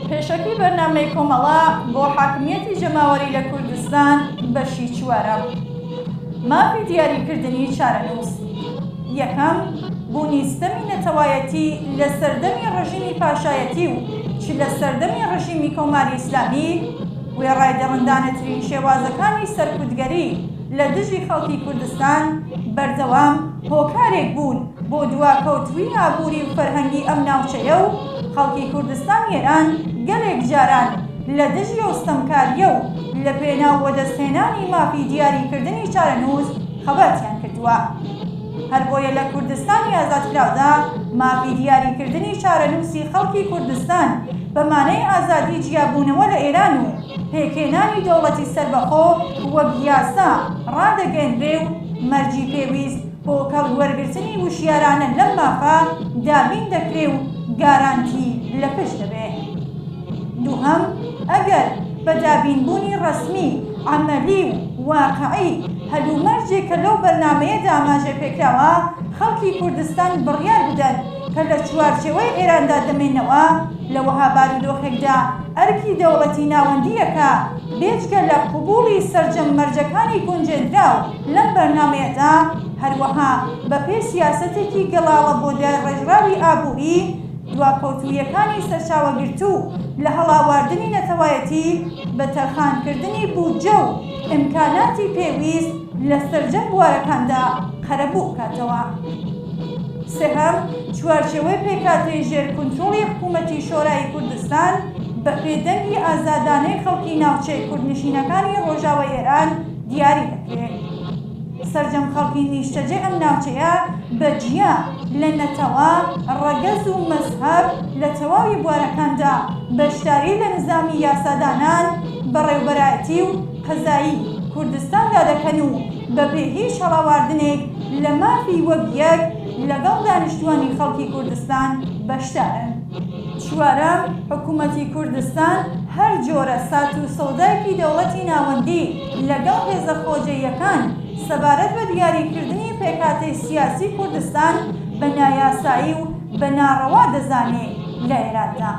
پێشەکی بەرنامەی کۆمەڵە بۆ حاکمیەتی جەماوەری لە کوردستان بەشی چوارە. مافی دیاریکردنی چارەنووس. یەکەم، بوونی ستەمی نەتەوایەتی لە سەردەمی ڕژیمی پاشایەتی و چ لە سەردەمی ڕژیمی کۆماری ئیسلامی وێڕای دەڕەندانەترین شێوازەکانی سەرکوتگەری لە دژی خەڵکی کوردستان بەردەوام هۆکارێک بوون بۆ دواکەوتووی ئابووری و فەرهەنگی ئەم ناوچەیە و خەڵکی کوردستان ئێران گەلێک جاران لە دژی ئەوستەمکاریە و لە پێناو وەدەستهێنانی مافی دیاریکردنی چارەنووس خەبەتیان کردووە. هەر بۆیە لە کوردستانی ئازادکراودا مافی دیاریکردنی چارەنووسی خەڵکی کوردستان بەمانەی ئازادی جیابوونەوە لە ئێران و پێکهێنانی دەوڵەتی سەربەخۆ وەک یاسا ڕادەگەیەنرێ و مەرجی پێویست بۆ کەڵوەرگرتنی وشیارانە لەم مافە دابین دەکرێ و گارانتی لە پشت دەبێ. دووهەم، ئەگەر بە دابینبوونی ڕەسمی عەمەلی و واقعی هەلومەرجێک کە لەو بەرنامەیەدا ئاماژە پێکراوە خەڵکی کوردستان بڕیار بدەن کە لە چوارچێوەی ئێراندا دەمێنەوە لە وەها بارودۆخێکدا ئەرکی دەوڵەتی ناوەندیەکە بێجگە لە قبوڵی سەرجەم مەرجەکانی گونجێنراو لەم بەرنامەیەدا هەروەها بەپێی سیاسەتێکی گەڵاوە بۆ ڕێژراوی ئابووری دواکەوتوویەکانی سەرچاوەگرتوو لە هەڵاواردنی نەتەوایەتی بە تەرخانکردنی بودجە و ئیمکاناتی پێویست لە سەرجەم بوارەکاندا قەرەبوو بکاتەوە. سێهەم، چوارچێوەی پێکهاتەی ژێرکنترۆڵی حکوومەتی شۆرای کوردستان بە پێدەنگی ئازادانەی خەڵکی ناوچەی کوردنشینەکانی ڕۆژاوای ئێران دیاری دەکرێت. سەرجەم خەڵکی نیشتەجێ ئەم ناوچەیە بەجیا لە نەتەوا ڕەگەز و مەزهەب لە تەواوی بوارەکاندا بەشداری لە نظامی یاسادانان بەڕێوەبەرایەتی و قەزایی کوردستاندا دەکەن و بەپێ هیچ هەڵاواردنێک لە مافی وەک یەک لەگەڵ دانیشتوانی خەڵکی کوردستان بەشدارن. چوارەم، حکوومەتی کوردستان هەر جۆرە سات و سەودایەکی دەوڵەتی ناوەندی لەگەڵ هێزە خۆجەییەکان سەبارەت بە دیاریکردنی پێکهاتەی سیاسی کوردستان بە نایاسایی و بە ناڕەوا دەزانێت لە ئێراندا.